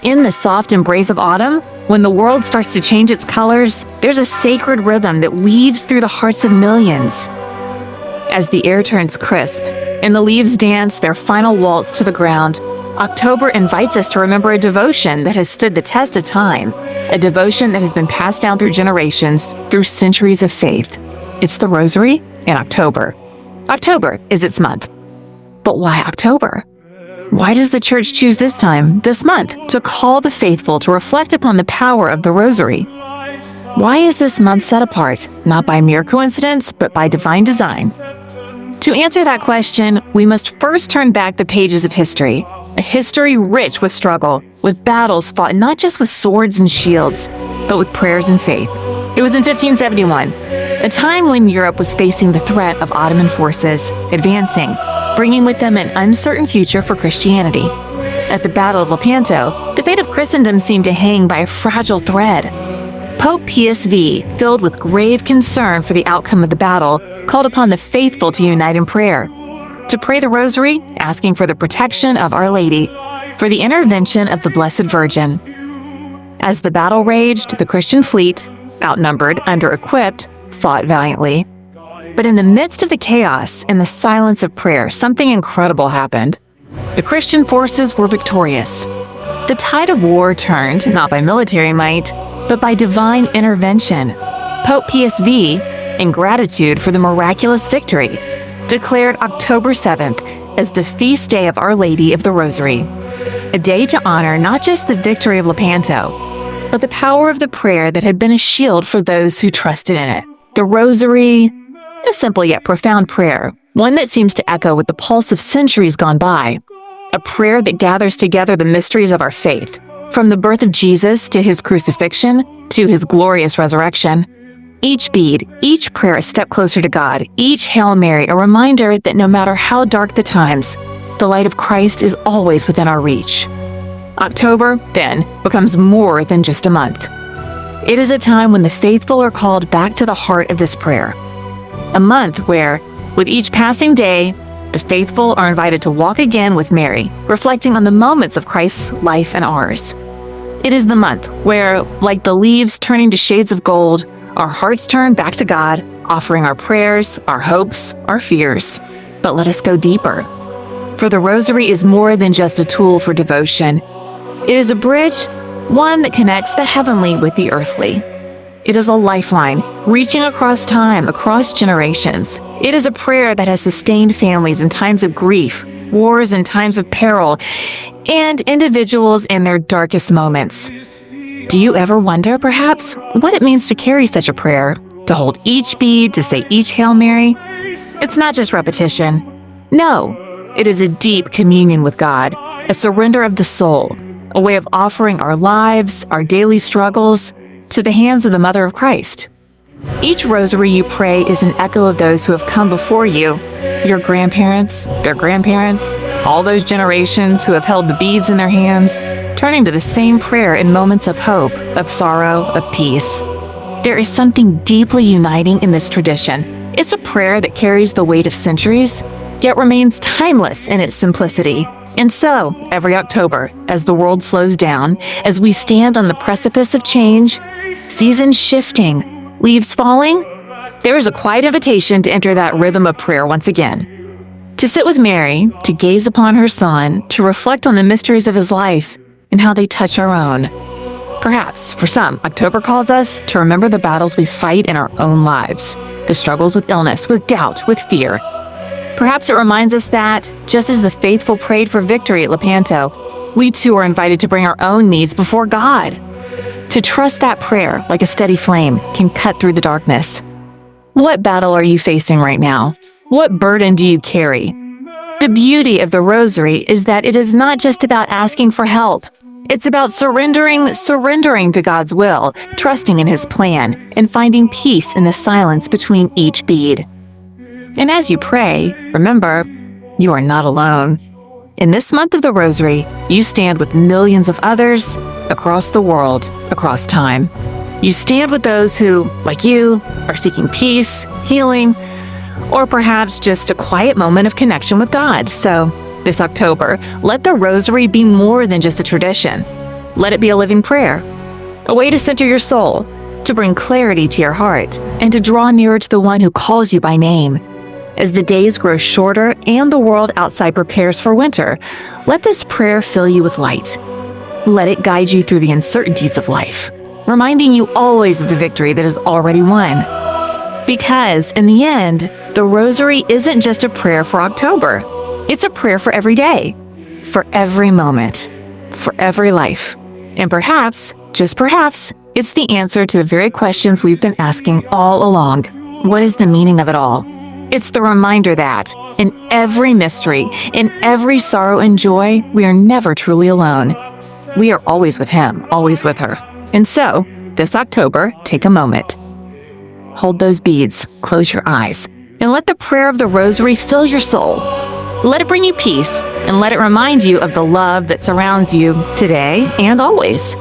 In the soft embrace of autumn, when the world starts to change its colors, there's a sacred rhythm that weaves through the hearts of millions. As the air turns crisp and the leaves dance their final waltz to the ground, October invites us to remember a devotion that has stood the test of time, a devotion that has been passed down through generations, through centuries of faith. It's the Rosary in October. October is its month. But why October? Why does the Church choose this time, this month, to call the faithful to reflect upon the power of the Rosary? Why is this month set apart, not by mere coincidence, but by divine design? To answer that question, we must first turn back the pages of history, a history rich with struggle, with battles fought not just with swords and shields, but with prayers and faith. It was in 1571, a time when Europe was facing the threat of Ottoman forces advancing, bringing with them an uncertain future for Christianity. At the Battle of Lepanto, the fate of Christendom seemed to hang by a fragile thread. Pope Pius V, filled with grave concern for the outcome of the battle, called upon the faithful to unite in prayer, to pray the Rosary, asking for the protection of Our Lady, for the intervention of the Blessed Virgin. As the battle raged, the Christian fleet, outnumbered, under-equipped, fought valiantly. But in the midst of the chaos and the silence of prayer, something incredible happened. The Christian forces were victorious. The tide of war turned, not by military might, but by divine intervention. Pope Pius V, in gratitude for the miraculous victory, declared October 7th as the feast day of Our Lady of the Rosary, a day to honor not just the victory of Lepanto, but the power of the prayer that had been a shield for those who trusted in it. The Rosary, a simple yet profound prayer, one that seems to echo with the pulse of centuries gone by, a prayer that gathers together the mysteries of our faith, from the birth of Jesus to his crucifixion to his glorious resurrection. Each bead, each prayer a step closer to God, each Hail Mary a reminder that no matter how dark the times, the light of Christ is always within our reach. October, then, becomes more than just a month. It is a time when the faithful are called back to the heart of this prayer. A month where, with each passing day, the faithful are invited to walk again with Mary, reflecting on the moments of Christ's life and ours. It is the month where, like the leaves turning to shades of gold, our hearts turn back to God, offering our prayers, our hopes, our fears. But let us go deeper. For the Rosary is more than just a tool for devotion. It is a bridge, one that connects the heavenly with the earthly. It is a lifeline, reaching across time, across generations. It is a prayer that has sustained families in times of grief, wars in times of peril, and individuals in their darkest moments. Do you ever wonder, perhaps, what it means to carry such a prayer? To hold each bead, to say each Hail Mary? It's not just repetition. No, it is a deep communion with God, a surrender of the soul, a way of offering our lives, our daily struggles, to the hands of the Mother of Christ. Each rosary you pray is an echo of those who have come before you, your grandparents, their grandparents, all those generations who have held the beads in their hands, turning to the same prayer in moments of hope, of sorrow, of peace. There is something deeply uniting in this tradition. It's a prayer that carries the weight of centuries, yet remains timeless in its simplicity. And so, every October, as the world slows down, as we stand on the precipice of change, seasons shifting, leaves falling, there is a quiet invitation to enter that rhythm of prayer once again. To sit with Mary, to gaze upon her Son, to reflect on the mysteries of his life and how they touch our own. Perhaps, for some, October calls us to remember the battles we fight in our own lives, the struggles with illness, with doubt, with fear. Perhaps it reminds us that, just as the faithful prayed for victory at Lepanto, we too are invited to bring our own needs before God. To trust that prayer, like a steady flame, can cut through the darkness. What battle are you facing right now? What burden do you carry? The beauty of the Rosary is that it is not just about asking for help. It's about surrendering to God's will, trusting in his plan, and finding peace in the silence between each bead. And as you pray, remember, you are not alone. In this month of the Rosary, you stand with millions of others across the world, across time. You stand with those who, like you, are seeking peace, healing, or perhaps just a quiet moment of connection with God. So, this October, let the Rosary be more than just a tradition. Let it be a living prayer, a way to center your soul, to bring clarity to your heart, and to draw nearer to the one who calls you by name. As the days grow shorter and the world outside prepares for winter, let this prayer fill you with light. Let it guide you through the uncertainties of life, reminding you always of the victory that is already won. Because, in the end, the Rosary isn't just a prayer for October. It's a prayer for every day, for every moment, for every life. And perhaps, just perhaps, it's the answer to the very questions we've been asking all along. What is the meaning of it all? It's the reminder that, in every mystery, in every sorrow and joy, we are never truly alone. We are always with Him, always with her. And so, this October, take a moment. Hold those beads, close your eyes, and let the prayer of the Rosary fill your soul. Let it bring you peace, and let it remind you of the love that surrounds you today and always.